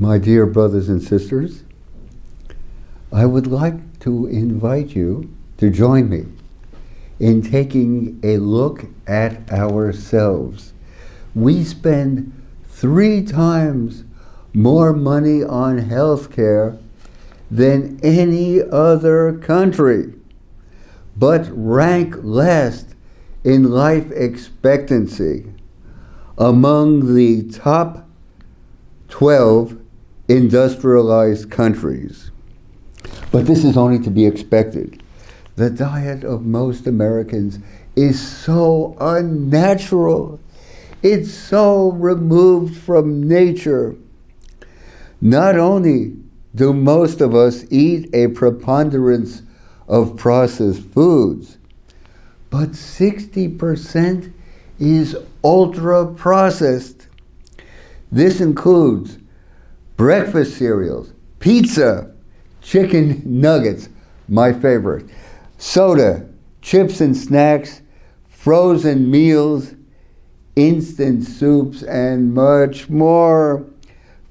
My dear brothers and sisters, I would like to invite you to join me in taking a look at ourselves. We spend 3 times more money on health care than any other country, but rank last in life expectancy among the top 12 industrialized countries. But this is only to be expected. The diet of most Americans is so unnatural. It's so removed from nature. Not only do most of us eat a preponderance of processed foods, but 60% is ultra-processed. This includes breakfast cereals, pizza, chicken nuggets, my favorite, soda, chips and snacks, frozen meals, instant soups, and much more.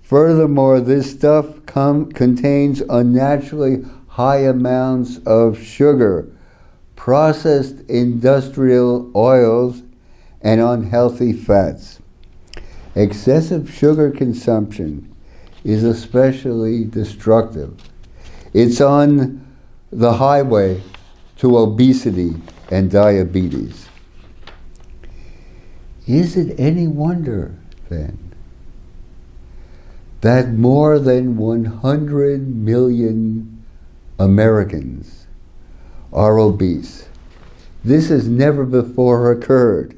Furthermore, this stuff contains unnaturally high amounts of sugar, processed industrial oils, and unhealthy fats. Excessive sugar consumption is especially destructive. It's on the highway to obesity and diabetes. Is it any wonder, then, that more than 100 million Americans are obese? This has never before occurred.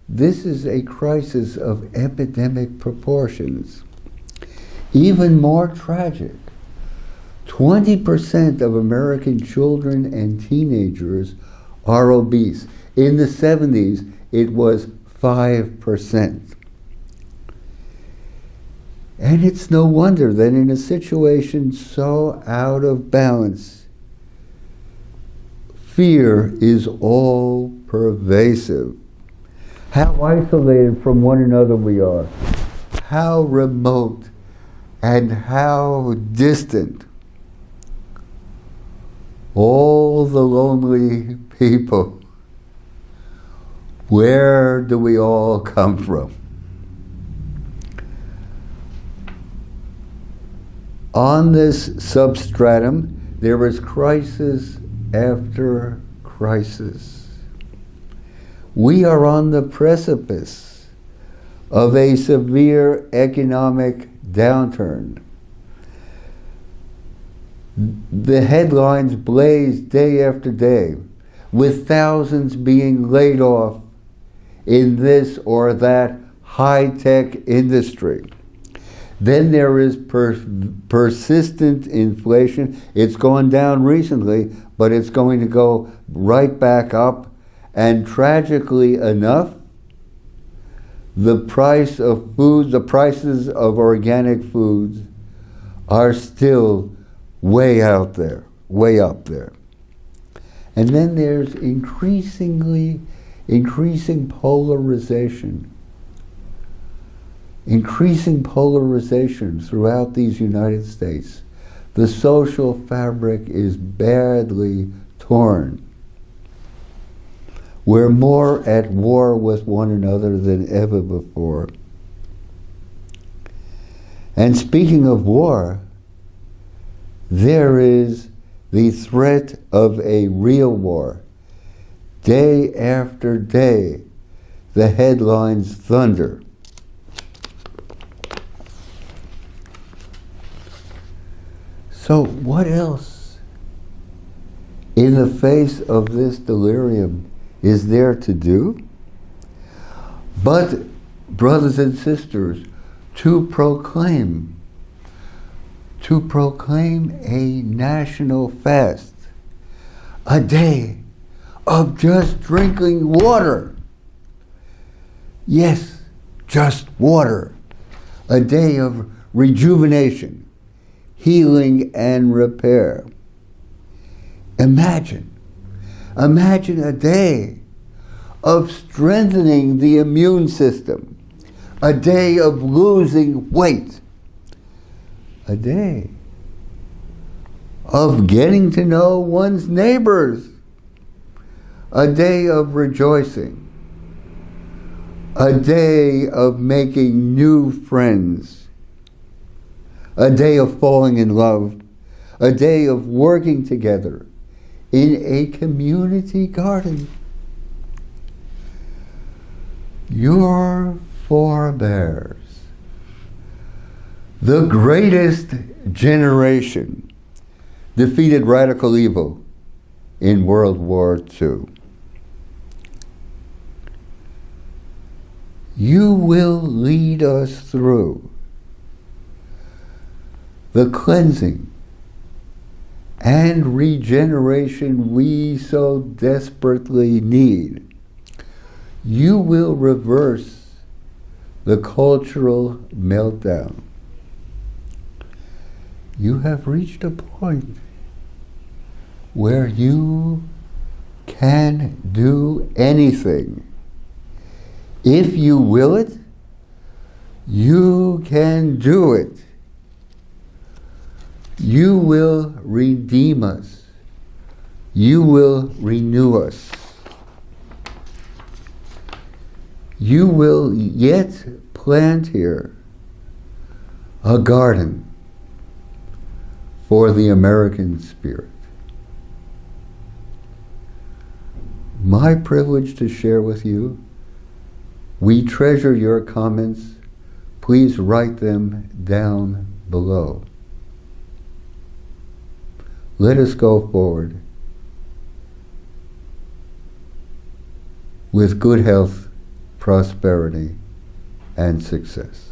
This is a crisis of epidemic proportions. Even more tragic, 20% of American children and teenagers are obese. In the 70s, it was 5%. And it's no wonder that in a situation so out of balance, fear is all pervasive. How isolated from one another we are. How remote and how distant. All the lonely people. Where do we all come from? On this substratum, there is crisis after crisis. We are on the precipice of a severe economic downturn. The headlines blaze day after day, with thousands being laid off in this or that high-tech industry. Then there is persistent inflation. It's gone down recently, but it's going to go right back up. And tragically enough, the price of food, the prices of organic foods are still way out there, way up there. And then there's increasing polarization throughout these United States. The social fabric is badly torn. We're more at war with one another than ever before. And speaking of war, there is the threat of a real war. Day after day, the headlines thunder. So what else, in the face of this delirium, is there to do? But, brothers and sisters, to proclaim a national fast, a day of just drinking water. Yes, just water. A day of rejuvenation, healing, and repair. Imagine a day of strengthening the immune system, a day of losing weight, a day of getting to know one's neighbors, a day of rejoicing, a day of making new friends, a day of falling in love, a day of working together in a community garden. Your forebears, the greatest generation, defeated radical evil in World War II. You will lead us through the cleansing and regeneration we so desperately need. You will reverse the cultural meltdown. You have reached a point where you can do anything. If you will it, you can do it. You will redeem us. You will renew us. You will yet plant here a garden for the American spirit. My privilege to share with you. We treasure your comments. Please write them down below. Let us go forward with good health, prosperity, and success.